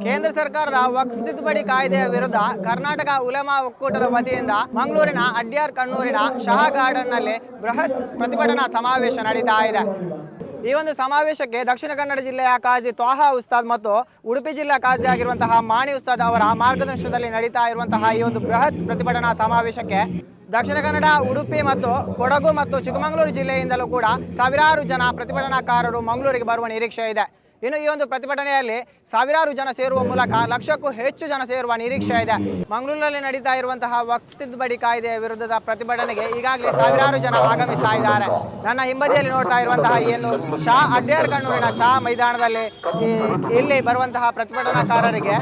ಕೇಂದ್ರ ಸರ್ಕಾರದ ವಕ್ಫ್ ತಿದ್ದುಪಡಿ ಕಾಯ್ದೆಯ ವಿರುದ್ಧ ಕರ್ನಾಟಕ ಉಲೆಮಾ ಒಕ್ಕೂಟದ ವತಿಯಿಂದ ಮಂಗಳೂರಿನ ಅಡ್ಯಾರ್ ಕಣ್ಣೂರಿನ ಶಹಾ ಗಾರ್ಡನ್ನಲ್ಲಿ ಬೃಹತ್ ಪ್ರತಿಭಟನಾ ಸಮಾವೇಶ ನಡೀತಾ ಇದೆ. ಈ ಒಂದು ಸಮಾವೇಶಕ್ಕೆ ದಕ್ಷಿಣ ಕನ್ನಡ ಜಿಲ್ಲೆಯ ಕಾಜಿ ತ್ವಾಹಾ ಉಸ್ತಾದ್ ಮತ್ತು ಉಡುಪಿ ಜಿಲ್ಲಾ ಕಾಜಿ ಆಗಿರುವಂತಹ ಮಾಣಿ ಉಸ್ತಾದ್ ಅವರ ಮಾರ್ಗದರ್ಶನದಲ್ಲಿ ನಡೀತಾ ಇರುವಂತಹ ಈ ಒಂದು ಬೃಹತ್ ಪ್ರತಿಭಟನಾ ಸಮಾವೇಶಕ್ಕೆ ದಕ್ಷಿಣ ಕನ್ನಡ, ಉಡುಪಿ ಮತ್ತು ಕೊಡಗು ಮತ್ತು ಚಿಕ್ಕಮಗಳೂರು ಜಿಲ್ಲೆಯಿಂದಲೂ ಕೂಡ ಸಾವಿರಾರು ಜನ ಪ್ರತಿಭಟನಾಕಾರರು ಮಂಗಳೂರಿಗೆ ಬರುವ ನಿರೀಕ್ಷೆ ಇದೆ. ಇನ್ನು ಈ ಒಂದು ಪ್ರತಿಭಟನೆಯಲ್ಲಿ ಸಾವಿರಾರು ಜನ ಸೇರುವ ಮೂಲಕ ಲಕ್ಷಕ್ಕೂ ಹೆಚ್ಚು ಜನ ಸೇರುವ ನಿರೀಕ್ಷೆ ಇದೆ. ಮಂಗಳೂರಿನಲ್ಲಿ ನಡೀತಾ ಇರುವಂತಹ ವಕ್ಫ್ ತಿದ್ದುಪಡಿ ಕಾಯ್ದೆಯ ವಿರುದ್ಧದ ಪ್ರತಿಭಟನೆಗೆ ಈಗಾಗಲೇ ಸಾವಿರಾರು ಜನ ಆಗಮಿಸ್ತಾ ಇದ್ದಾರೆ. ನನ್ನ ಹಿಂಬದಿಯಲ್ಲಿ ನೋಡ್ತಾ ಇರುವಂತಹ ಏನು ಶಾ ಅಡ್ಯಾರ್ ಕಣ್ಣೂರಿನ ಶಾ ಮೈದಾನದಲ್ಲಿ ಇಲ್ಲಿ ಬರುವಂತಹ ಪ್ರತಿಭಟನಾಕಾರರಿಗೆ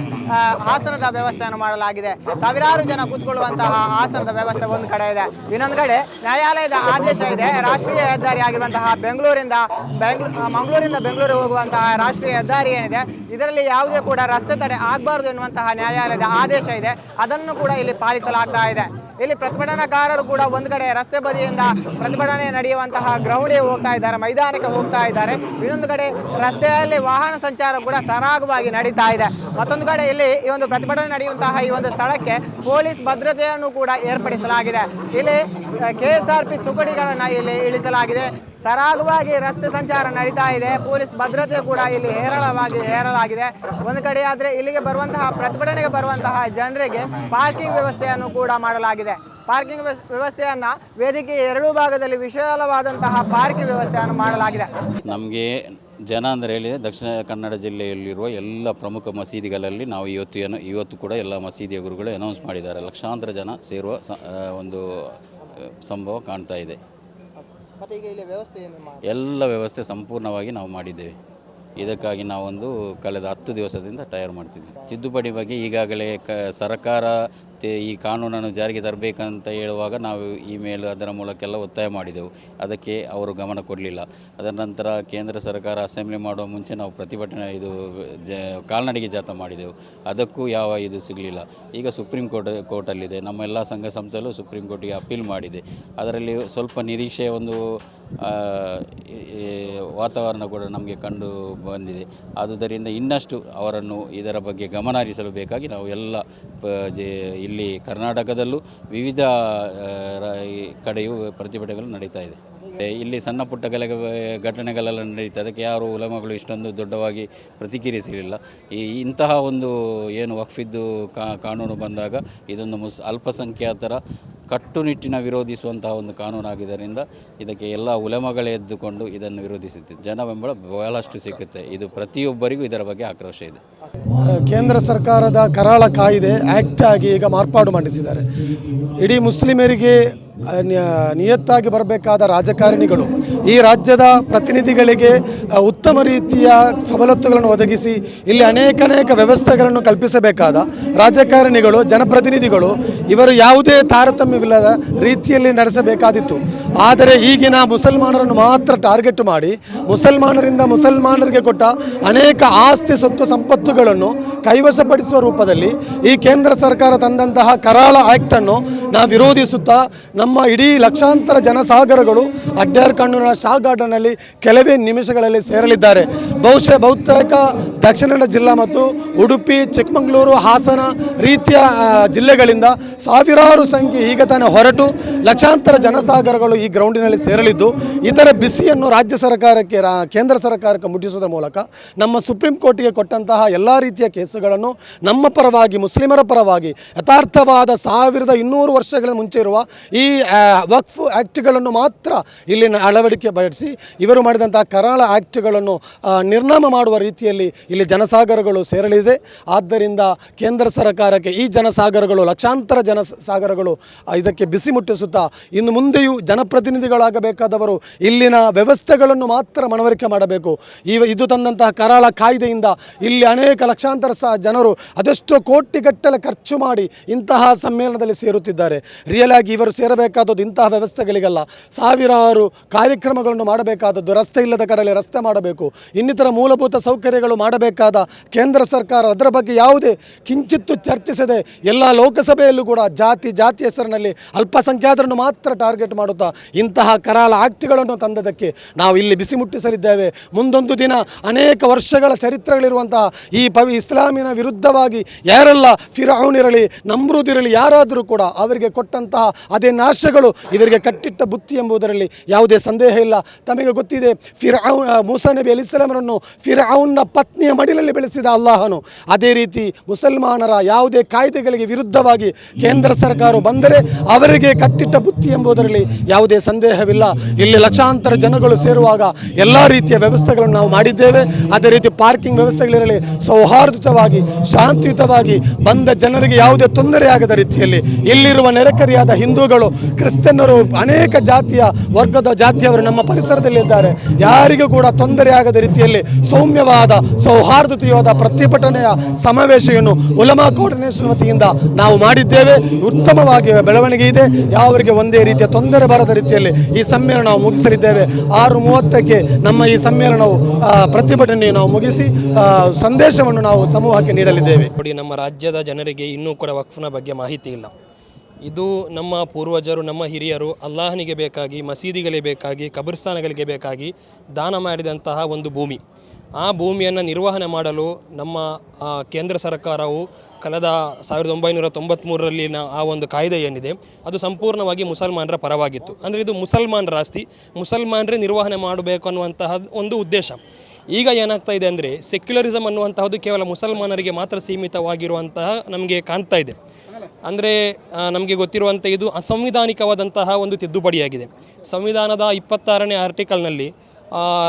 ಆಸನದ ವ್ಯವಸ್ಥೆಯನ್ನು ಮಾಡಲಾಗಿದೆ. ಸಾವಿರಾರು ಜನ ಕೂತ್ಕೊಳ್ಳುವಂತಹ ಆಸನದ ವ್ಯವಸ್ಥೆ ಒಂದು ಕಡೆ ಇದೆ. ಇನ್ನೊಂದು ಕಡೆ ನ್ಯಾಯಾಲಯದ ಆದೇಶ ಇದೆ. ರಾಷ್ಟ್ರೀಯ ಹೆದ್ದಾರಿ ಆಗಿರುವಂತಹ ಮಂಗಳೂರಿಂದ ಬೆಂಗಳೂರಿಗೆ ಹೋಗುವಂತಹ ರಾಷ್ಟ್ರೀಯ ಹೆದ್ದಾರಿ ಏನಿದೆ ಇದರಲ್ಲಿ ಯಾವುದೇ ಕೂಡ ರಸ್ತೆ ತಡೆ ಆಗಬಾರದು ಎನ್ನುವಂತಹ ನ್ಯಾಯಾಲಯದ ಆದೇಶ ಇದೆ. ಅದನ್ನು ಕೂಡ ಇಲ್ಲಿ ಪಾಲಿಸಲಾಗ್ತಾ ಇದೆ. ಇಲ್ಲಿ ಪ್ರತಿಭಟನಾಕಾರರು ಕೂಡ ಒಂದು ಕಡೆ ರಸ್ತೆ ಬದಿಯಿಂದ ಪ್ರತಿಭಟನೆ ನಡೆಯುವಂತಹ ಗ್ರೌಂಡ್ಗೆ ಹೋಗ್ತಾ ಇದ್ದಾರೆ, ಮೈದಾನಕ್ಕೆ ಹೋಗ್ತಾ ಇದ್ದಾರೆ. ಇನ್ನೊಂದು ಕಡೆ ರಸ್ತೆಯಲ್ಲಿ ವಾಹನ ಸಂಚಾರ ಕೂಡ ಸರಾಗವಾಗಿ ನಡೀತಾ ಇದೆ. ಮತ್ತೊಂದು ಕಡೆ ಇಲ್ಲಿ ಈ ಒಂದು ಪ್ರತಿಭಟನೆ ನಡೆಯುವಂತಹ ಈ ಒಂದು ಸ್ಥಳಕ್ಕೆ ಪೊಲೀಸ್ ಭದ್ರತೆಯನ್ನು ಕೂಡ ಏರ್ಪಡಿಸಲಾಗಿದೆ. ಇಲ್ಲಿ KSRP ತುಕಡಿಗಳನ್ನು ಇಲ್ಲಿ ಇಳಿಸಲಾಗಿದೆ. ಸರಾಗವಾಗಿ ರಸ್ತೆ ಸಂಚಾರ ನಡೀತಾ ಇದೆ. ಪೊಲೀಸ್ ಭದ್ರತೆ ಕೂಡ ಇಲ್ಲಿ ಹೇರಲಾಗಿದೆ. ಒಂದು ಕಡೆ ಆದರೆ ಇಲ್ಲಿಗೆ ಬರುವಂತಹ ಪ್ರತಿಭಟನೆಗೆ ಬರುವಂತಹ ಜನರಿಗೆ ಪಾರ್ಕಿಂಗ್ ವ್ಯವಸ್ಥೆಯನ್ನು ಕೂಡ ಮಾಡಲಾಗಿದೆ. ಪಾರ್ಕಿಂಗ್ ವ್ಯವಸ್ಥೆಯನ್ನು ವೇದಿಕೆಯ ಎರಡೂ ಭಾಗದಲ್ಲಿ ವಿಶಾಲವಾದಂತಹ ಪಾರ್ಕಿಂಗ್ ವ್ಯವಸ್ಥೆಯನ್ನು ಮಾಡಲಾಗಿದೆ. ನಮಗೆ ಜನ ಅಂದರೆ ಹೇಳಿ ದಕ್ಷಿಣ ಕನ್ನಡ ಜಿಲ್ಲೆಯಲ್ಲಿರುವ ಎಲ್ಲ ಪ್ರಮುಖ ಮಸೀದಿಗಳಲ್ಲಿ ನಾವು ಇವತ್ತು ಕೂಡ ಎಲ್ಲ ಮಸೀದಿಯ ಗುರುಗಳು ಅನೌನ್ಸ್ ಮಾಡಿದ್ದಾರೆ. ಲಕ್ಷಾಂತರ ಜನ ಸೇರುವ ಒಂದು ಸಂಭವ ಕಾಣ್ತಾ ಇದೆ. ಎಲ್ಲ ವ್ಯವಸ್ಥೆ ಸಂಪೂರ್ಣವಾಗಿ ನಾವು ಮಾಡಿದ್ದೇವೆ. ಇದಕ್ಕಾಗಿ ನಾವೊಂದು ಕಳೆದ 10 ದಿವಸದಿಂದ ತಯಾರು ಮಾಡ್ತಿದ್ವಿ. ತಿದ್ದುಪಡಿ ಬಗ್ಗೆ ಈಗಾಗಲೇ ಸರ್ಕಾರ ಈ ಕಾನೂನನ್ನು ಜಾರಿಗೆ ತರಬೇಕಂತ ಹೇಳುವಾಗ ನಾವು ಇಮೇಲ್ ಅದರ ಮೂಲಕೆಲ್ಲ ಒತ್ತಾಯ ಮಾಡಿದೆವು. ಅದಕ್ಕೆ ಅವರು ಗಮನ ಕೊಡಲಿಲ್ಲ. ಅದರ ನಂತರ ಕೇಂದ್ರ ಸರ್ಕಾರ ಅಸೆಂಬ್ಲಿ ಮಾಡುವ ಮುಂಚೆ ನಾವು ಪ್ರತಿಭಟನೆ ಕಾಲ್ನಡಿಗೆ ಜಾಥಾ ಮಾಡಿದೆವು. ಅದಕ್ಕೂ ಯಾವ ಇದು ಸಿಗಲಿಲ್ಲ. ಈಗ ಸುಪ್ರೀಂ ಕೋರ್ಟಲ್ಲಿದೆ. ನಮ್ಮ ಎಲ್ಲ ಸಂಘ ಸಂಸ್ಥೆಗಳು ಸುಪ್ರೀಂ ಕೋರ್ಟಿಗೆ ಅಪೀಲ್ ಮಾಡಿದೆ. ಅದರಲ್ಲಿ ಸ್ವಲ್ಪ ನಿರೀಕ್ಷೆಯ ಒಂದು ವಾತಾವರಣ ಕೂಡ ನಮಗೆ ಕಂಡು ಬಂದಿದೆ. ಆದುದರಿಂದ ಇನ್ನಷ್ಟು ಅವರನ್ನು ಇದರ ಬಗ್ಗೆ ಗಮನ ಹರಿಸಲು ಬೇಕಾಗಿ ನಾವು ಎಲ್ಲ ಇಲ್ಲಿ ಕರ್ನಾಟಕದಲ್ಲೂ ವಿವಿಧ ಕಡೆಯೂ ಪ್ರತಿಭಟನೆಗಳು ನಡೀತಾ ಇದೆ. ಇಲ್ಲಿ ಸಣ್ಣ ಪುಟ್ಟ ಘಟನೆಗಳೆಲ್ಲ ನಡೀತದೆ. ಅದಕ್ಕೆ ಯಾರು ಉಲಮಾಗಳು ಇಷ್ಟೊಂದು ದೊಡ್ಡವಾಗಿ ಪ್ರತಿಕ್ರಿಯಿಸಲಿಲ್ಲ. ಇಂತಹ ಒಂದು ಏನು ವಕ್ಫಿದ್ದು ಕಾನೂನು ಬಂದಾಗ ಇದೊಂದು ಅಲ್ಪಸಂಖ್ಯಾತರ ಕಟ್ಟುನಿಟ್ಟಿನ ವಿರೋಧಿಸುವಂತಹ ಒಂದು ಕಾನೂನಾಗಿದ್ದರಿಂದ ಇದಕ್ಕೆ ಎಲ್ಲ ಉಲೆಮಗಳೇ ಎದ್ದುಕೊಂಡು ಇದನ್ನು ವಿರೋಧಿಸುತ್ತೆ. ಜನ ಬೆಂಬಲ ಬಹಳಷ್ಟು ಸಿಗುತ್ತೆ. ಇದು ಪ್ರತಿಯೊಬ್ಬರಿಗೂ ಇದರ ಬಗ್ಗೆ ಆಕ್ರೋಶ ಇದೆ. ಕೇಂದ್ರ ಸರ್ಕಾರದ ಕರಾಳ ಕಾಯ್ದೆ ಆ್ಯಕ್ಟ್ ಆಗಿ ಈಗ ಮಾರ್ಪಾಡು ಮಾಡಿಸಿದ್ದಾರೆ. ಇಡೀ ಮುಸ್ಲಿಮರಿಗೆ ನಿಯತ್ತಾಗಿ ಬರಬೇಕಾದ ರಾಜಕಾರಣಿಗಳು ಈ ರಾಜ್ಯದ ಪ್ರತಿನಿಧಿಗಳಿಗೆ ಉತ್ತಮ ರೀತಿಯ ಸವಲತ್ತುಗಳನ್ನು ಒದಗಿಸಿ ಇಲ್ಲಿ ಅನೇಕ ವ್ಯವಸ್ಥೆಗಳನ್ನು ಕಲ್ಪಿಸಬೇಕಾದ ರಾಜಕಾರಣಿಗಳು, ಜನಪ್ರತಿನಿಧಿಗಳು ಇವರು ಯಾವುದೇ ತಾರತಮ್ಯವಿಲ್ಲದ ರೀತಿಯಲ್ಲಿ ನಡೆಸಬೇಕಾದಿತ್ತು. ಆದರೆ ಈಗಿನ ಮುಸಲ್ಮಾನರನ್ನು ಮಾತ್ರ ಟಾರ್ಗೆಟ್ ಮಾಡಿ ಮುಸಲ್ಮಾನರಿಗೆ ಕೊಟ್ಟ ಅನೇಕ ಆಸ್ತಿ ಸೊತ್ತು ಸಂಪತ್ತುಗಳನ್ನು ಕೈವಶಪಡಿಸುವ ರೂಪದಲ್ಲಿ ಈ ಕೇಂದ್ರ ಸರ್ಕಾರ ತಂದಂತಹ ಕರಾಳ ಆ್ಯಕ್ಟನ್ನು ನಾವು ವಿರೋಧಿಸುತ್ತಾ ನಮ್ಮ ಇಡೀ ಲಕ್ಷಾಂತರ ಜನಸಾಗರಗಳು ಅಡ್ಯಾರ್ ಕಣ್ಣೂರಿನ ಶಾ ಗಾರ್ಡನ್ನಲ್ಲಿ ಕೆಲವೇ ನಿಮಿಷಗಳಲ್ಲಿ ಸೇರಲಿದ್ದಾರೆ. ಬಹುತೇಕ ದಕ್ಷಿಣ ಕನ್ನಡ ಜಿಲ್ಲಾ ಮತ್ತು ಉಡುಪಿ, ಚಿಕ್ಕಮಗಳೂರು, ಹಾಸನ ರೀತಿಯ ಜಿಲ್ಲೆಗಳಿಂದ ಸಾವಿರಾರು ಸಂಖ್ಯೆ ಈಗ ತಾನೇ ಹೊರಟು ಲಕ್ಷಾಂತರ ಜನಸಾಗರಗಳು ಈ ಗ್ರೌಂಡಿನಲ್ಲಿ ಸೇರಲಿದ್ದು ಇದರ ಬಿಸಿಯನ್ನು ರಾಜ್ಯ ಸರ್ಕಾರಕ್ಕೆ, ಕೇಂದ್ರ ಸರ್ಕಾರಕ್ಕೆ ಮುಟ್ಟಿಸುವುದರ ಮೂಲಕ ನಮ್ಮ ಸುಪ್ರೀಂ ಕೋರ್ಟಿಗೆ ಕೊಟ್ಟಂತಹ ಎಲ್ಲ ರೀತಿಯ ಕೇಸುಗಳನ್ನು ನಮ್ಮ ಪರವಾಗಿ, ಮುಸ್ಲಿಮರ ಪರವಾಗಿ ಯಥಾರ್ಥವಾದ 1200 ವರ್ಷಗಳ ಮುಂಚೆ ಇರುವ ಈ ವಕ್ಫ್ ಆ್ಯಕ್ಟ್ಗಳನ್ನು ಮಾತ್ರ ಇಲ್ಲಿ ಅಳವಡಿಕೆ ಪಡಿಸಿ ಇವರು ಮಾಡಿದಂತಹ ಕರಾಳ ಆ್ಯಕ್ಟ್ಗಳನ್ನು ನಿರ್ನಾಮ ಮಾಡುವ ರೀತಿಯಲ್ಲಿ ಇಲ್ಲಿ ಜನಸಾಗರಗಳು ಸೇರಲಿದೆ. ಆದ್ದರಿಂದ ಕೇಂದ್ರ ಸರ್ಕಾರಕ್ಕೆ ಈ ಜನಸಾಗರಗಳು, ಲಕ್ಷಾಂತರ ಜನಸಾಗರಗಳು ಇದಕ್ಕೆ ಬಿಸಿ ಮುಟ್ಟಿಸುತ್ತಾ ಇನ್ನು ಮುಂದೆಯೂ ಜನಪ್ರತಿನಿಧಿಗಳಾಗಬೇಕಾದವರು ಇಲ್ಲಿನ ವ್ಯವಸ್ಥೆಗಳನ್ನು ಮಾತ್ರ ಮನವರಿಕೆ ಮಾಡಬೇಕು. ಇದು ತಂದಂತಹ ಕರಾಳ ಕಾಯ್ದೆಯಿಂದ ಇಲ್ಲಿ ಅನೇಕ ಲಕ್ಷಾಂತರ ಜನರು ಅದೆಷ್ಟೋ ಕೋಟಿಗಟ್ಟಲೆ ಖರ್ಚು ಮಾಡಿ ಇಂತಹ ಸಮ್ಮೇಳನದಲ್ಲಿ ಸೇರುತ್ತಿದ್ದಾರೆ. ರಿಯಲ್ ಆಗಿ ಇವರು ಸೇರಬೇಕಾದದ್ದು ಇಂತಹ ವ್ಯವಸ್ಥೆಗಳಿಗಲ್ಲ. ಸಾವಿರಾರು ಕಾರ್ಯಕ್ರಮ ಕಾರ್ಯಕ್ರಮಗಳನ್ನು ಮಾಡಬೇಕಾದದ್ದು, ರಸ್ತೆ ಇಲ್ಲದ ಕಡೆಯಲ್ಲಿ ರಸ್ತೆ ಮಾಡಬೇಕು, ಇನ್ನಿತರ ಮೂಲಭೂತ ಸೌಕರ್ಯಗಳು ಮಾಡಬೇಕಾದ ಕೇಂದ್ರ ಸರ್ಕಾರ ಅದರ ಬಗ್ಗೆ ಯಾವುದೇ ಕಿಂಚಿತ್ತು ಚರ್ಚಿಸದೆ ಎಲ್ಲ ಲೋಕಸಭೆಯಲ್ಲೂ ಕೂಡ ಜಾತಿ ಹೆಸರಿನಲ್ಲಿ ಅಲ್ಪಸಂಖ್ಯಾತರನ್ನು ಮಾತ್ರ ಟಾರ್ಗೆಟ್ ಮಾಡುತ್ತಾ ಇಂತಹ ಕರಾಳ ಆಕ್ಟ್ಗಳನ್ನು ತಂದದಕ್ಕೆ ನಾವು ಇಲ್ಲಿ ಬಿಸಿ ಮುಟ್ಟಿಸಲಿದ್ದೇವೆ. ಮುಂದೊಂದು ದಿನ ಅನೇಕ ವರ್ಷಗಳ ಚರಿತ್ರೆಗಳಿರುವಂತಹ ಈ ಇಸ್ಲಾಮಿನ ವಿರುದ್ಧವಾಗಿ ಯಾರೆಲ್ಲ ಫಿರೌನಿರಲಿ ನಮ್ರೂದಿರಲಿ ಯಾರಾದರೂ ಕೂಡ ಅವರಿಗೆ ಕೊಟ್ಟಂತಹ ಅದೇ ನಾಶಗಳು ಇವರಿಗೆ ಕಟ್ಟಿಟ್ಟ ಬುತ್ತಿ ಎಂಬುದರಲ್ಲಿ ಯಾವುದೇ ಸಂದೇಹ ಇಲ್ಲ. ತಮಗೆ ಗೊತ್ತಿದೆ, ಮೂಸಾ ನಬಿ ಅಲಿಸ್ಲಾಮರನ್ನು ಫಿರೌನ್ನ ಪತ್ನಿಯ ಮಡಿಲಲ್ಲಿ ಬೆಳೆಸಿದ ಅಲ್ಲಾಹನು ಅದೇ ರೀತಿ ಮುಸಲ್ಮಾನರ ಯಾವುದೇ ಕಾಯ್ದೆಗಳಿಗೆ ವಿರುದ್ಧವಾಗಿ ಕೇಂದ್ರ ಸರ್ಕಾರ ಬಂದರೆ ಅವರಿಗೆ ಕಟ್ಟಿಟ್ಟ ಬುತ್ತಿ ಎಂಬುದರಲ್ಲಿ ಯಾವುದೇ ಸಂದೇಹವಿಲ್ಲ. ಇಲ್ಲಿ ಲಕ್ಷಾಂತರ ಜನಗಳು ಸೇರುವಾಗ ಎಲ್ಲ ರೀತಿಯ ವ್ಯವಸ್ಥೆಗಳನ್ನು ನಾವು ಮಾಡಿದ್ದೇವೆ. ಅದೇ ರೀತಿ ಪಾರ್ಕಿಂಗ್ ವ್ಯವಸ್ಥೆಗಳಿರಲಿ, ಸೌಹಾರ್ದಯುತವಾಗಿ ಶಾಂತಿಯುತವಾಗಿ ಬಂದ ಜನರಿಗೆ ಯಾವುದೇ ತೊಂದರೆ ಆಗದ ರೀತಿಯಲ್ಲಿ ಇಲ್ಲಿರುವ ನೆರೆಕರಿಯಾದ ಹಿಂದೂಗಳು, ಕ್ರಿಶ್ಚಿಯನ್ನರು, ಅನೇಕ ಜಾತಿಯ ವರ್ಗದ ಜಾತಿಯವರು ನಮ್ಮ ಪರಿಸರದಲ್ಲಿದ್ದಾರೆ. ಯಾರಿಗೂ ಕೂಡ ತೊಂದರೆ ಆಗದ ರೀತಿಯಲ್ಲಿ ಸೌಮ್ಯವಾದ ಸೌಹಾರ್ದತೆಯಾದ ಪ್ರತಿಭಟನೆಯ ಸಮಾವೇಶವನ್ನು ಉಲಮಾ ಕೋಆರ್ಡಿನೇಷನ್ ವತಿಯಿಂದ ನಾವು ಮಾಡಿದ್ದೇವೆ. ಉತ್ತಮವಾಗಿ ಬೆಳವಣಿಗೆ ಇದೆ. ಯಾವರಿಗೆ ಒಂದೇ ರೀತಿಯ ತೊಂದರೆ ಬರದ ರೀತಿಯಲ್ಲಿ ಈ ಸಮ್ಮೇಳನ ನಾವು ಮುಗಿಸಲಿದ್ದೇವೆ. 6:30ಕ್ಕೆ ನಮ್ಮ ಈ ಸಮ್ಮೇಳನವು ಪ್ರತಿಭಟನೆ ನಾವು ಮುಗಿಸಿ ಸಂದೇಶವನ್ನು ನಾವು ಸಮೂಹಕ್ಕೆ ನೀಡಲಿದ್ದೇವೆ. ನೋಡಿ, ನಮ್ಮ ರಾಜ್ಯದ ಜನರಿಗೆ ಇನ್ನೂ ಕೂಡ ವಕ್ಫ್ನ ಬಗ್ಗೆ ಮಾಹಿತಿ ಇಲ್ಲ. ಇದು ನಮ್ಮ ಪೂರ್ವಜರು, ನಮ್ಮ ಹಿರಿಯರು ಅಲ್ಲಾಹನಿಗೆ ಬೇಕಾಗಿ, ಮಸೀದಿಗಳಿಗೆ ಬೇಕಾಗಿ, ಕಬ್ರಿಸ್ತಾನಗಳಿಗೆ ಬೇಕಾಗಿ ದಾನ ಮಾಡಿದಂತಹ ಒಂದು ಭೂಮಿ. ಆ ಭೂಮಿಯನ್ನು ನಿರ್ವಹಣೆ ಮಾಡಲು ನಮ್ಮ ಕೇಂದ್ರ ಸರ್ಕಾರವು ಕಳೆದ 1993ರಲ್ಲಿನ ಆ ಒಂದು ಕಾಯ್ದೆ ಏನಿದೆ ಅದು ಸಂಪೂರ್ಣವಾಗಿ ಮುಸಲ್ಮಾನರ ಪರವಾಗಿತ್ತು. ಅಂದರೆ ಇದು ಮುಸಲ್ಮಾನರ ಆಸ್ತಿ, ಮುಸಲ್ಮಾನರೇ ನಿರ್ವಹಣೆ ಮಾಡಬೇಕು ಅನ್ನುವಂತಹ ಒಂದು ಉದ್ದೇಶ. ಈಗ ಏನಾಗ್ತಾ ಇದೆ ಅಂದರೆ ಸೆಕ್ಯುಲರಿಸಮ್ ಅನ್ನುವಂತಹದ್ದು ಕೇವಲ ಮುಸಲ್ಮಾನರಿಗೆ ಮಾತ್ರ ಸೀಮಿತವಾಗಿರುವಂತಹ ನಮಗೆ ಕಾಣ್ತಾ ಇದೆ. ಅಂದರೆ ನಮಗೆ ಗೊತ್ತಿರುವಂಥ ಇದು ಅಸಂವಿಧಾನಿಕವಾದಂತಹ ಒಂದು ತಿದ್ದುಪಡಿಯಾಗಿದೆ. ಸಂವಿಧಾನದ 26ನೇ ಆರ್ಟಿಕಲ್ನಲ್ಲಿ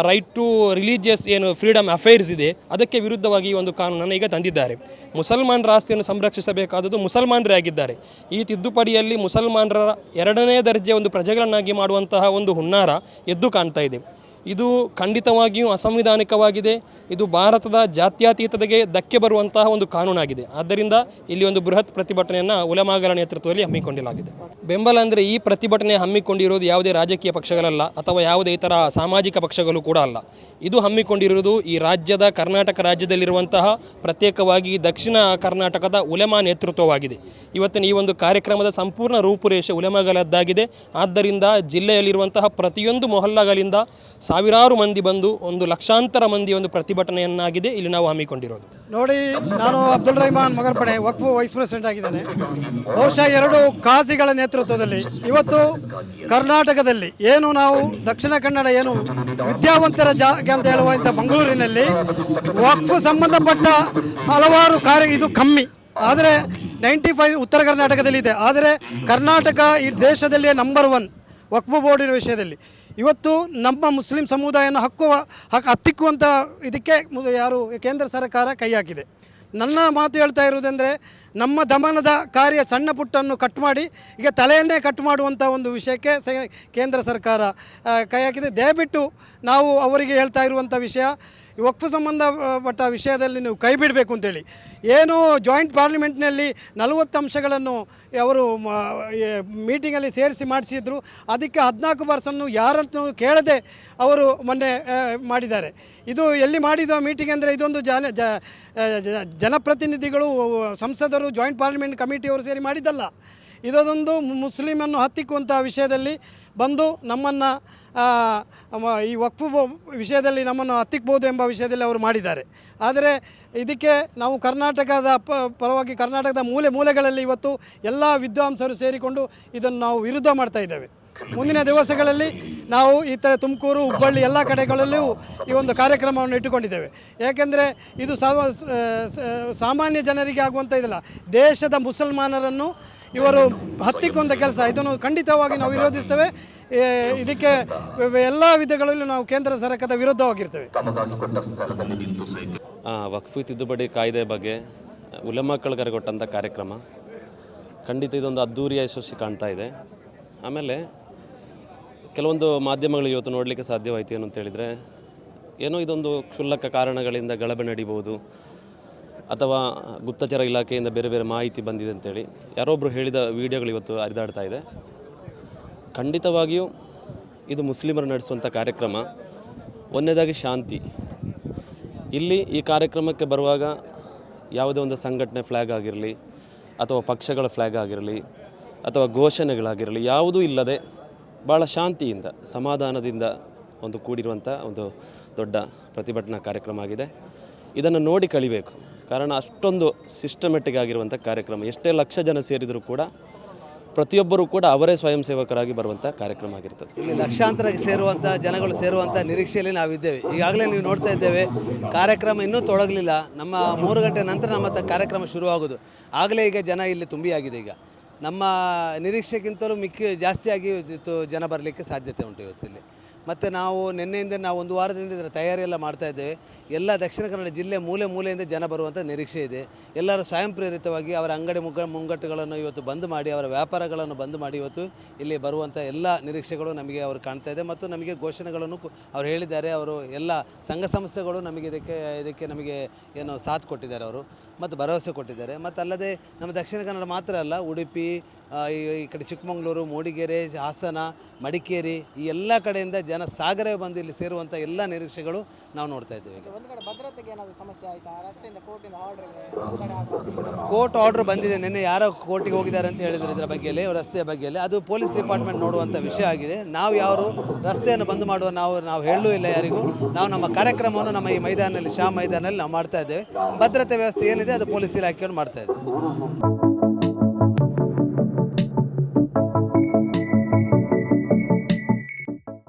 ರೈಟ್ ಟು ರಿಲಿಜಿಯಸ್ ಏನು ಫ್ರೀಡಮ್ ಅಫೇರ್ಸ್ ಇದೆ, ಅದಕ್ಕೆ ವಿರುದ್ಧವಾಗಿ ಈ ಒಂದು ಕಾನೂನನ್ನು ಈಗ ತಂದಿದ್ದಾರೆ. ಮುಸಲ್ಮಾನರ ಆಸ್ತಿಯನ್ನು ಸಂರಕ್ಷಿಸಬೇಕಾದದ್ದು ಮುಸಲ್ಮಾನರೇ ಆಗಿದ್ದಾರೆ. ಈ ತಿದ್ದುಪಡಿಯಲ್ಲಿ ಮುಸಲ್ಮಾನರ 2ನೇ ದರ್ಜೆ ಒಂದು ಪ್ರಜೆಗಳನ್ನಾಗಿ ಮಾಡುವಂತಹ ಒಂದು ಹುನ್ನಾರ ಎದ್ದು ಕಾಣ್ತಾ ಇದೆ. ಇದು ಖಂಡಿತವಾಗಿಯೂ ಅಸಂವಿಧಾನಿಕವಾಗಿದೆ. ಇದು ಭಾರತದ ಜಾತ್ಯತೀತತೆಗೆ ಧಕ್ಕೆ ಬರುವಂತಹ ಒಂದು ಕಾನೂನಾಗಿದೆ. ಆದ್ದರಿಂದ ಇಲ್ಲಿ ಒಂದು ಬೃಹತ್ ಪ್ರತಿಭಟನೆಯನ್ನು ಉಲಮಾಗಳ ನೇತೃತ್ವದಲ್ಲಿ ಹಮ್ಮಿಕೊಂಡಿಲಾಗಿದೆ. ಬೆಂಬಲ ಅಂದರೆ ಈ ಪ್ರತಿಭಟನೆ ಹಮ್ಮಿಕೊಂಡಿರೋದು ಯಾವುದೇ ರಾಜಕೀಯ ಪಕ್ಷಗಳಲ್ಲ ಅಥವಾ ಯಾವುದೇ ಇತರ ಸಾಮಾಜಿಕ ಪಕ್ಷಗಳು ಕೂಡ ಅಲ್ಲ. ಇದು ಹಮ್ಮಿಕೊಂಡಿರುವುದು ಈ ರಾಜ್ಯದ ಕರ್ನಾಟಕ ರಾಜ್ಯದಲ್ಲಿರುವಂತಹ ಪ್ರತ್ಯೇಕವಾಗಿ ದಕ್ಷಿಣ ಕರ್ನಾಟಕದ ಉಲಮಾ ನೇತೃತ್ವವಾಗಿದೆ. ಇವತ್ತಿನ ಈ ಒಂದು ಕಾರ್ಯಕ್ರಮದ ಸಂಪೂರ್ಣ ರೂಪುರೇಷೆ ಉಲಮಾಗಳದ್ದಾಗಿದೆ. ಆದ್ದರಿಂದ ಜಿಲ್ಲೆಯಲ್ಲಿರುವಂತಹ ಪ್ರತಿಯೊಂದು ಮೊಹಲ್ಲಾಗಳಿಂದ ಸಾವಿರಾರು ಮಂದಿ ಬಂದು ಒಂದು ಲಕ್ಷಾಂತರ ಮಂದಿ ಒಂದು ಪ್ರತಿಭಟನೆಯನ್ನಾಗಿದೆ ಇಲ್ಲಿ ನಾವು ಹಮ್ಮಿಕೊಂಡಿರೋದು. ನೋಡಿ, ನಾನು ಅಬ್ದುಲ್ ರಹಮಾನ್ ಮಗರ್ಪಡೆ ವಕ್ಫ್ ವೈಸ್ ಪ್ರೆಸಿಡೆಂಟ್ ಆಗಿದ್ದೇನೆ. ಬಹುಶಃ 2 ಕಾಜಿಗಳ ನೇತೃತ್ವದಲ್ಲಿ ಇವತ್ತು ಕರ್ನಾಟಕದಲ್ಲಿ ಏನು ನಾವು ದಕ್ಷಿಣ ಕನ್ನಡ ಏನು ವಿದ್ಯಾವಂತರ ಜಾಗ ಅಂತ ಹೇಳುವಂಥ ಮಂಗಳೂರಿನಲ್ಲಿ ವಕ್ಫ್ ಸಂಬಂಧಪಟ್ಟ ಹಲವಾರು ಇದು ಕಮ್ಮಿ. ಆದರೆ 95 ಉತ್ತರ ಕರ್ನಾಟಕದಲ್ಲಿ ಇದೆ. ಆದರೆ ಕರ್ನಾಟಕ ಈ ದೇಶದಲ್ಲಿಯೇ ನಂಬರ್ 1 ವಕ್ಫ್ ಬೋರ್ಡಿನ ವಿಷಯದಲ್ಲಿ. ಇವತ್ತು ನಮ್ಮ ಮುಸ್ಲಿಂ ಸಮುದಾಯನ ಹತ್ತಿಕ್ಕುವಂಥ ಇದಕ್ಕೆ ಯಾರು ಕೇಂದ್ರ ಸರ್ಕಾರ ಕೈ ಹಾಕಿದೆ. ನನ್ನ ಮಾತು ಹೇಳ್ತಾ ಇರುವುದೆಂದರೆ, ನಮ್ಮ ದಮನದ ಕಾರ್ಯ ಸಣ್ಣ ಪುಟ್ಟನ್ನು ಕಟ್ ಮಾಡಿ ಈಗ ತಲೆಯನ್ನೇ ಕಟ್ ಮಾಡುವಂಥ ಒಂದು ವಿಷಯಕ್ಕೆ ಕೇಂದ್ರ ಸರ್ಕಾರ ಕೈ ಹಾಕಿದೆ. ದಯವಿಟ್ಟು ನಾವು ಅವರಿಗೆ ಹೇಳ್ತಾ ಇರುವಂಥ ವಿಷಯ, ವಕ್ಫ್ ಸಂಬಂಧಪಟ್ಟ ವಿಷಯದಲ್ಲಿ ನೀವು ಕೈ ಬಿಡಬೇಕು ಅಂತೇಳಿ. ಏನು ಜಾಯಿಂಟ್ ಪಾರ್ಲಿಮೆಂಟ್ನಲ್ಲಿ 40 ಅಂಶಗಳನ್ನು ಅವರು ಮೀಟಿಂಗಲ್ಲಿ ಸೇರಿಸಿ ಮಾಡಿಸಿದ್ರು, ಅದಕ್ಕೆ 14% ಯಾರನ್ನು ಕೇಳದೆ ಅವರು ಮೊನ್ನೆ ಮಾಡಿದ್ದಾರೆ. ಇದು ಎಲ್ಲಿ ಮಾಡಿದ ಮೀಟಿಂಗ್ ಅಂದರೆ ಇದೊಂದು ಜನಪ್ರತಿನಿಧಿಗಳು, ಸಂಸದರು, ಜಾಯಿಂಟ್ ಪಾರ್ಲಿಮೆಂಟ್ ಕಮಿಟಿಯವರು ಸೇರಿ ಮಾಡಿದ್ದಲ್ಲ. ಇದೊಂದು ಮುಸ್ಲಿಮನ್ನು ಹತ್ತಿಕ್ಕುವಂಥ ವಿಷಯದಲ್ಲಿ ಬಂದು ನಮ್ಮನ್ನು ಈ ವಕ್ಫ್ ವಿಷಯದಲ್ಲಿ ನಮ್ಮನ್ನು ಹತ್ತಿಕ್ಬೋದು ಎಂಬ ವಿಷಯದಲ್ಲಿ ಅವರು ಮಾಡಿದ್ದಾರೆ. ಆದರೆ ಇದಕ್ಕೆ ನಾವು ಕರ್ನಾಟಕದ ಪರವಾಗಿ ಕರ್ನಾಟಕದ ಮೂಲೆಗಳಲ್ಲಿ ಇವತ್ತು ಎಲ್ಲ ವಿದ್ವಾಂಸರು ಸೇರಿಕೊಂಡು ಇದನ್ನು ನಾವು ವಿರುದ್ಧ ಮಾಡ್ತಾ ಇದ್ದೇವೆ. ಮುಂದಿನ ದಿವಸಗಳಲ್ಲಿ ನಾವು ಈ ಥರ ತುಮಕೂರು, ಹುಬ್ಬಳ್ಳಿ ಎಲ್ಲ ಕಡೆಗಳಲ್ಲೂ ಈ ಒಂದು ಕಾರ್ಯಕ್ರಮವನ್ನು ಇಟ್ಟುಕೊಂಡಿದ್ದೇವೆ. ಏಕೆಂದರೆ ಇದು ಸಾಮಾನ್ಯ ಜನರಿಗೆ ಆಗುವಂಥ ಇದಲ್ಲ, ದೇಶದ ಮುಸಲ್ಮಾನರನ್ನು ಇವರು ಹತ್ತಿಕ್ಕುವಂಥ ಕೆಲಸ. ಇದನ್ನು ಖಂಡಿತವಾಗಿ ನಾವು ವಿರೋಧಿಸ್ತೇವೆ. ಇದಕ್ಕೆ ಎಲ್ಲ ವಿಧಗಳಲ್ಲೂ ನಾವು ಕೇಂದ್ರ ಸರ್ಕಾರದ ವಿರುದ್ಧವಾಗಿರ್ತೇವೆ. ವಕ್ಫ್ ತಿದ್ದುಪಡಿ ಕಾಯ್ದೆ ಬಗ್ಗೆ ಉಲಮಾಗಳು ಕರೆಗೊಟ್ಟಂಥ ಕಾರ್ಯಕ್ರಮ ಖಂಡಿತ ಇದೊಂದು ಅದ್ಧೂರಿಯ ಯಶಸ್ವಿ ಕಾಣ್ತಾ ಇದೆ. ಆಮೇಲೆ ಕೆಲವೊಂದು ಮಾಧ್ಯಮಗಳು ಇವತ್ತು ನೋಡಲಿಕ್ಕೆ ಸಾಧ್ಯವಾಯಿತು ಏನು ಅಂತೇಳಿದರೆ, ಏನೋ ಇದೊಂದು ಕ್ಷುಲ್ಲಕ ಕಾರಣಗಳಿಂದ ಗಲಭೆ ನಡೀಬೋದು ಅಥವಾ ಗುಪ್ತಚರ ಇಲಾಖೆಯಿಂದ ಬೇರೆ ಬೇರೆ ಮಾಹಿತಿ ಬಂದಿದೆ ಅಂತೇಳಿ ಯಾರೊಬ್ಬರು ಹೇಳಿದ ವಿಡಿಯೋಗಳು ಇವತ್ತು ಹರಿದಾಡ್ತಾ ಇದೆ. ಖಂಡಿತವಾಗಿಯೂ ಇದು ಮುಸ್ಲಿಮರು ನಡೆಸುವಂಥ ಕಾರ್ಯಕ್ರಮ. ಒಂದನೇದಾಗಿ ಶಾಂತಿ. ಇಲ್ಲಿ ಈ ಕಾರ್ಯಕ್ರಮಕ್ಕೆ ಬರುವಾಗ ಯಾವುದೇ ಒಂದು ಸಂಘಟನೆ ಫ್ಲ್ಯಾಗ್ ಆಗಿರಲಿ ಅಥವಾ ಪಕ್ಷಗಳ ಫ್ಲ್ಯಾಗ್ ಆಗಿರಲಿ ಅಥವಾ ಘೋಷಣೆಗಳಾಗಿರಲಿ ಯಾವುದೂ ಇಲ್ಲದೆ ಭಾಳ ಶಾಂತಿಯಿಂದ ಸಮಾಧಾನದಿಂದ ಒಂದು ಕೂಡಿರುವಂಥ ಒಂದು ದೊಡ್ಡ ಪ್ರತಿಭಟನಾ ಕಾರ್ಯಕ್ರಮ ಆಗಿದೆ. ಇದನ್ನು ನೋಡಿ ಕಳಿಬೇಕು. ಕಾರಣ ಅಷ್ಟೊಂದು ಸಿಸ್ಟಮೆಟಿಕ್ ಆಗಿರುವಂಥ ಕಾರ್ಯಕ್ರಮ. ಎಷ್ಟೇ ಲಕ್ಷ ಜನ ಸೇರಿದರೂ ಕೂಡ ಪ್ರತಿಯೊಬ್ಬರೂ ಕೂಡ ಅವರೇ ಸ್ವಯಂ ಸೇವಕರಾಗಿ ಬರುವಂಥ ಕಾರ್ಯಕ್ರಮ ಆಗಿರ್ತದೆ. ಇಲ್ಲಿ ಲಕ್ಷಾಂತರ ಸೇರುವಂಥ ಜನಗಳು ಸೇರುವಂಥ ನಿರೀಕ್ಷೆಯಲ್ಲಿ ನಾವಿದ್ದೇವೆ. ಈಗಾಗಲೇ ನೀವು ನೋಡ್ತಾ ಇದ್ದೇವೆ, ಕಾರ್ಯಕ್ರಮ ಇನ್ನೂ ತೊಡಗಲಿಲ್ಲ. ನಮ್ಮ 3 ಗಂಟೆ ನಂತರ ನಮ್ಮ ಕಾರ್ಯಕ್ರಮ ಶುರುವಾಗೋದು. ಆಗಲೇ ಈಗ ಜನ ಇಲ್ಲಿ ತುಂಬಿಯಾಗಿದೆ. ಈಗ ನಮ್ಮ ನಿರೀಕ್ಷೆಗಿಂತಲೂ ಜಾಸ್ತಿಯಾಗಿ ಜನ ಬರಲಿಕ್ಕೆ ಸಾಧ್ಯತೆ ಉಂಟು ಇವತ್ತಿಲ್ಲಿ. ಮತ್ತು ನಾವು ನಿನ್ನೆಯಿಂದ ನಾವು 1 ವಾರದಿಂದ ಇದರ ತಯಾರಿಯೆಲ್ಲ ಮಾಡ್ತಾ ಇದ್ದೇವೆ. ಎಲ್ಲ ದಕ್ಷಿಣ ಕನ್ನಡ ಜಿಲ್ಲೆ ಮೂಲೆ ಮೂಲೆಯಿಂದ ಜನ ಬರುವಂಥ ನಿರೀಕ್ಷೆ ಇದೆ. ಎಲ್ಲರೂ ಸ್ವಯಂ ಪ್ರೇರಿತವಾಗಿ ಅವರ ಅಂಗಡಿ ಮುಂಗಟ್ಟುಗಳನ್ನು ಇವತ್ತು ಬಂದ್ ಮಾಡಿ, ಅವರ ವ್ಯಾಪಾರಗಳನ್ನು ಬಂದ್ ಮಾಡಿ ಇವತ್ತು ಇಲ್ಲಿ ಬರುವಂಥ ಎಲ್ಲ ನಿರೀಕ್ಷೆಗಳು ನಮಗೆ ಅವರು ಕಾಣ್ತಾ ಇದೆ. ಮತ್ತು ನಮಗೆ ಘೋಷಣೆಗಳನ್ನು ಅವ್ರು ಹೇಳಿದ್ದಾರೆ. ಅವರು ಎಲ್ಲ ಸಂಘ ಸಂಸ್ಥೆಗಳು ನಮಗೆ ಇದಕ್ಕೆ ನಮಗೆ ಏನು ಸಾಥ್ ಕೊಟ್ಟಿದ್ದಾರೆ ಅವರು, ಮತ್ತು ಭರವಸೆ ಕೊಟ್ಟಿದ್ದಾರೆ. ಮತ್ತು ಅಲ್ಲದೆ ನಮ್ಮ ದಕ್ಷಿಣ ಕನ್ನಡ ಮಾತ್ರ ಅಲ್ಲ, ಉಡುಪಿ, ಈ ಕಡೆ ಚಿಕ್ಕಮಗಳೂರು, ಮೂಡಿಗೆರೆ, ಹಾಸನ, ಮಡಿಕೇರಿ, ಈ ಎಲ್ಲ ಕಡೆಯಿಂದ ಜನ ಸಾಗರವೇ ಬಂದು ಇಲ್ಲಿ ಸೇರುವಂಥ ಎಲ್ಲ ನಿರೀಕ್ಷೆಗಳು ನಾವು ನೋಡ್ತಾ ಇದ್ದೇವೆ. ಒಂದು ಕಡೆ ಭದ್ರತೆಗೆ ಏನಾದರೂ ಸಮಸ್ಯೆ ಆಯಿತಾ? ರಸ್ತೆಯಿಂದ ಕೋರ್ಟಿನ ಆರ್ಡರ್ ಕೋರ್ಟ್ ಆರ್ಡರ್ ಬಂದಿದೆ. ನಿನ್ನೆ ಯಾರೋ ಕೋರ್ಟಿಗೆ ಹೋಗಿದ್ದಾರೆ ಅಂತ ಹೇಳಿದ್ರು ಇದರ ಬಗ್ಗೆಯಲ್ಲಿ, ರಸ್ತೆಯ ಬಗ್ಗೆಯಲ್ಲಿ. ಅದು ಪೊಲೀಸ್ ಡಿಪಾರ್ಟ್ಮೆಂಟ್ ನೋಡುವಂಥ ವಿಷಯ ಆಗಿದೆ. ನಾವು ಯಾರು ರಸ್ತೆಯನ್ನು ಬಂದ್ ಮಾಡುವ ನಾವು ಹೇಳಲೂ ಇಲ್ಲ ಯಾರಿಗೂ. ನಾವು ನಮ್ಮ ಕಾರ್ಯಕ್ರಮವನ್ನು ನಮ್ಮ ಈ ಮೈದಾನದಲ್ಲಿ, ಶಾ ಮೈದಾನದಲ್ಲಿ ನಾವು ಮಾಡ್ತಾ ಇದ್ದೇವೆ. ಭದ್ರತೆ ವ್ಯವಸ್ಥೆ ಏನಿದೆ ಅದು ಪೊಲೀಸ್ ಇಲಾಖೆಯನ್ನು ಮಾಡ್ತಾ ಇದ್ದೇವೆ.